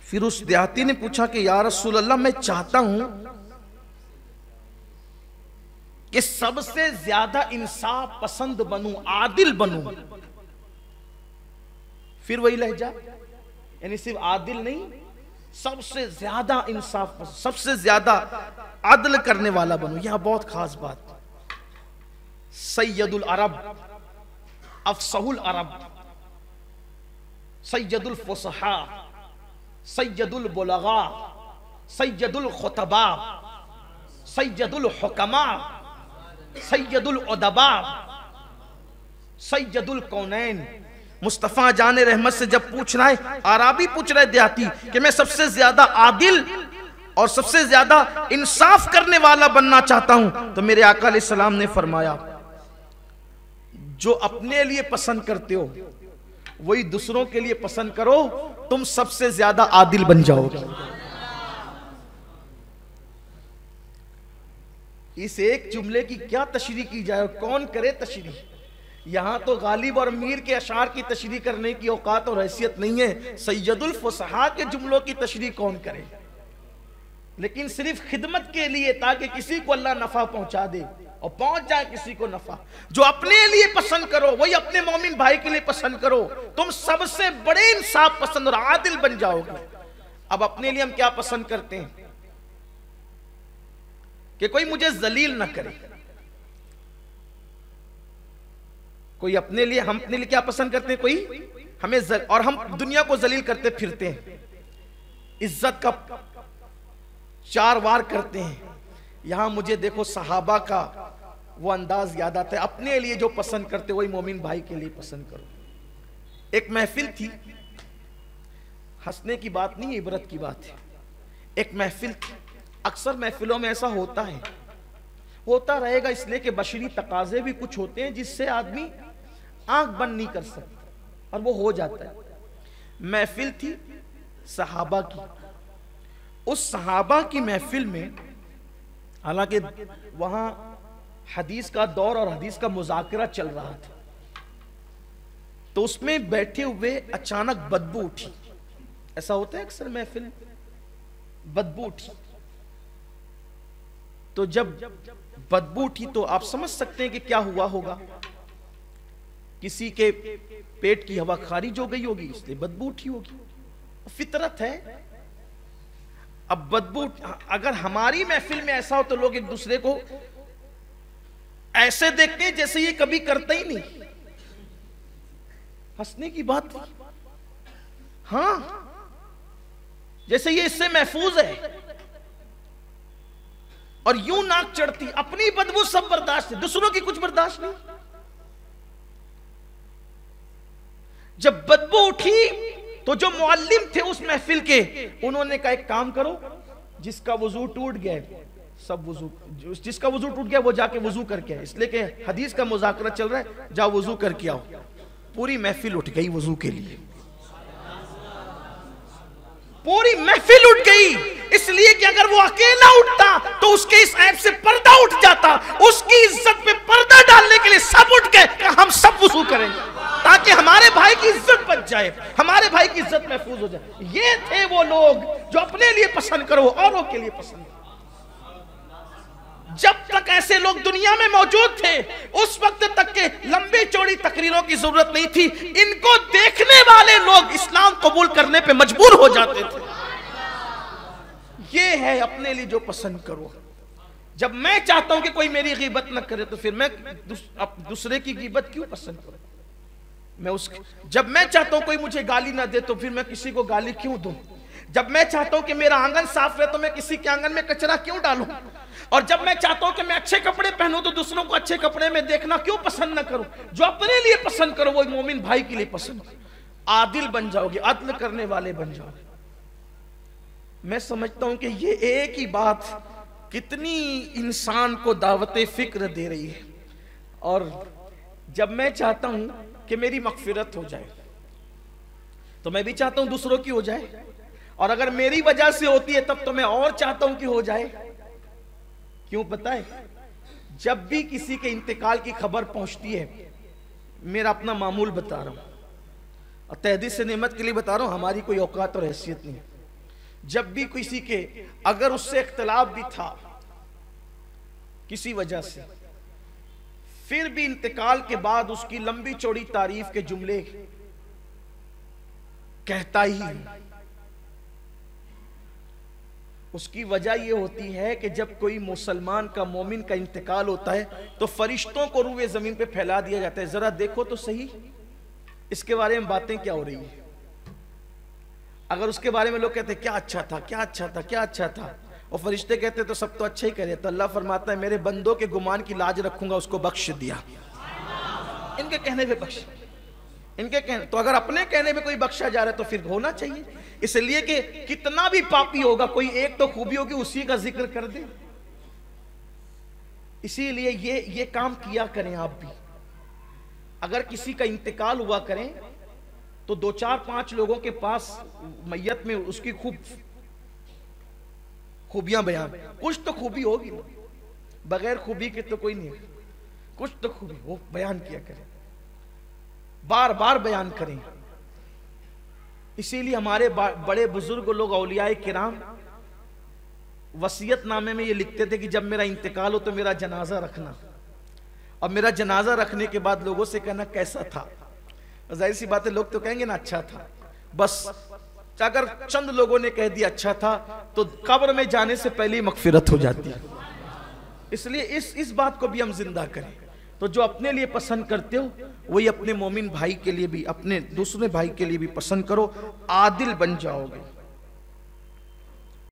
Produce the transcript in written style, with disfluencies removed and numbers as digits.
फिर उस देहाती ने पूछा कि या रसूल अल्लाह, मैं चाहता हूं कि सबसे ज्यादा इंसाफ पसंद बनूं, आदिल बनूं। फिर वही लहजा, यानी सिर्फ आदिल नहीं, सबसे ज्यादा इंसाफ, सबसे ज्यादा अदल करने वाला बनूं। यह बहुत खास बात। सैयदुल अरब, अफसहुल अरब, सैयदुल फुसहा, सैयदुल बुलगा, सैयदुल खुतबा, सैयदुल हुकमा, सैयदुल उदबा, सैयदुल कौनैन। मुस्तफ़ा जान रहमत से जब पूछ रहा है, आराबी पूछ रहे देहाती कि मैं सबसे ज्यादा आदिल और सबसे ज्यादा इंसाफ करने वाला बनना चाहता हूं, तो मेरे आका अलैहिस्सलाम ने फरमाया, जो अपने लिए पसंद करते हो वही दूसरों के लिए पसंद करो, तुम सबसे ज्यादा आदिल बन जाओगे। इस एक जुमले की क्या तशरीह की जाए, कौन करे तशरीह। यहां तो गालिब और मीर के अशार की तशरीह करने की औकात और हैसियत नहीं है, सैयदुल फुसहा के जुमलों की तशरीह कौन करे। लेकिन सिर्फ खिदमत के लिए, ताकि किसी को अल्लाह नफा पहुंचा दे और पहुंच जाए किसी को नफा। जो अपने लिए पसंद करो वही अपने मोमिन भाई के लिए पसंद करो, तुम सबसे बड़े इंसाफ पसंद और आदिल बन जाओगे। अब अपने लिए हम क्या पसंद करते हैं कि कोई मुझे जलील ना करे। कोई अपने लिए, हम अपने लिए क्या पसंद करते हैं, कोई हमें और हम दुनिया को जलील करते फिरते हैं, इज्जत का 4 वार करते हैं। यहां मुझे देखो सहाबा का वो अंदाज याद आता है, अपने लिए जो पसंद करते वही मोमिन भाई के लिए पसंद करो। एक महफिल थी, हंसने की बात नहीं, इबरत की बात है। एक महफिल थी, अक्सर महफिलों में ऐसा होता है, होता रहेगा, इसलिए कि बशरी तकाजे भी कुछ होते हैं जिससे आदमी आंख बंद नहीं कर सकता और वो हो जाता है। महफिल थी सहाबा की। उस सहाबा की महफिल में, हालांकि वहां हदीस का दौर और हदीस का मुज़ाकरा चल रहा था, तो उसमें बैठे हुए अचानक बदबू उठी। ऐसा होता है अक्सर महफिल, बदबू उठी। तो जब बदबू उठी तो आप समझ सकते हैं कि क्या हुआ होगा। किसी के पेट की हवा खारिज हो गई होगी, इसलिए बदबू उठी होगी, फितरत है। अब बदबू, अगर हमारी महफिल में ऐसा हो तो लोग एक दूसरे को ऐसे देखते हैं जैसे ये कभी करता ही नहीं। हंसने की बात थी, हाँ, जैसे ये इससे महफूज है। और यूं नाक चढ़ती, अपनी बदबू सब बर्दाश्त है, दूसरों की कुछ बर्दाश्त नहीं। जब बदबू उठी तो जो मुअल्लिम थे उस महफिल के, उन्होंने कहा एक काम करो, जिसका वजू टूट गया सब वजू, जिसका वजू टूट गया वो जाके वजू करके आए, इसलिए कि हदीस का मुज़ाकरा चल रहा है, जाओ वजू करके आओ। पूरी महफिल उठ गई वजू के लिए, पूरी महफिल उठ गई, इसलिए कि अगर वो अकेला उठता तो उसके इस ऐप से पर्दा उठ जाता। उसकी इज्जत पे पर्दा डालने के लिए सब उठ गए, हम सब वजू करेंगे ताकि हमारे भाई की इज्जत बच जाए, हमारे भाई की इज्जत महफूज हो जाए। ये थे वो लोग जो अपने लिए पसंद करो, औरों के लिए पसंद। जब तक ऐसे लोग दुनिया में मौजूद थे, उस वक्त तक के लंबी चौड़ी तकरीरों की जरूरत नहीं थी। इनको देखने वाले लोग इस्लाम कबूल करने पे मजबूर हो जाते थे। ये है अपने लिए जो पसंद करो। जब मैं चाहता हूं कि कोई मेरी गीबत न करे तो फिर मैं दूसरे की गीबत क्यों पसंद करूं? जब मैं चाहता हूं कोई मुझे गाली ना दे तो फिर मैं किसी को गाली क्यों दूं? जब मैं चाहता हूं कि मेरा आंगन साफ रहे तो मैं किसी के आंगन में कचरा क्यों डालूं? और जब मैं चाहता हूं कि मैं अच्छे कपड़े पहनूं तो दूसरों को अच्छे कपड़े में देखना क्यों पसंद ना करूं? जो अपने लिए पसंद करो वो मोमिन भाई के लिए पसंद करो। आदिल बन जाओगे, अदल करने वाले बन जाओगे। मैं समझता हूं कि ये एक ही बात कितनी इंसान को दावत फिक्र दे रही है। और जब मैं चाहता हूं कि मेरी मगफिरत हो जाए तो मैं भी चाहता हूं दूसरों की हो जाए, और अगर मेरी वजह से होती है तब तो मैं और चाहता हूं कि हो जाए। क्यों पता है? जब भी किसी के इंतकाल की खबर पहुंचती है, मेरा अपना मामूल बता रहा हूं और तहदीस से नेमत के लिए बता रहा हूं, हमारी कोई औकात और हैसियत नहीं है। जब भी किसी के अगर उससे इख्तलाफ भी था किसी वजह से, फिर भी इंतकाल के बाद उसकी लंबी चौड़ी तारीफ के जुमले कहता ही है। उसकी वजह यह होती है कि जब कोई मुसलमान का, मोमिन का इंतकाल होता है तो फरिश्तों को रूए जमीन पे फैला दिया जाता है, जरा देखो तो सही इसके बारे में बातें क्या हो रही है। अगर उसके बारे में लोग कहते हैं क्या अच्छा था, क्या अच्छा था, क्या अच्छा था, और फरिश्ते कहते तो सब तो अच्छा ही करे, तो अल्लाह फरमाता है मेरे बंदों के गुमान की लाज रखूंगा, उसको बख्श दिया। इनके कहने पे बख्श, इनके कहने, तो अगर अपने कहने पे कोई बख्शा जा रहा है तो फिर होना चाहिए, इसलिए कि कितना भी पापी होगा कोई एक तो खूबी होगी उसी का जिक्र कर दे। इसीलिए ये काम किया करें आप भी। अगर किसी का इंतकाल हुआ करें तो 2 4 5 लोगों के पास मैयत में उसकी खूबियां बयान, कुछ तो खूबी होगी, बगैर खूबी के तो कोई नहीं, कुछ तो खूबी वो बयान किया करें, बार बार बयान करें। इसीलिए हमारे बड़े बुजुर्ग लोग औलियाए किराम वसीयतनामे में ये लिखते थे कि जब मेरा इंतकाल हो तो मेरा जनाजा रखना, और मेरा जनाजा रखने के बाद लोगों से कहना कैसा था। जाहिर सी बात है लोग तो कहेंगे ना अच्छा था, बस अगर चंद लोगों ने कह दिया अच्छा था तो कब्र में जाने से पहले ही मगफिरत हो जाती है। इसलिए इस बात को भी हम जिंदा करें। तो जो अपने लिए पसंद करते हो वही अपने मोमिन भाई के लिए भी, अपने दूसरे भाई के लिए भी पसंद करो, आदिल बन जाओगे।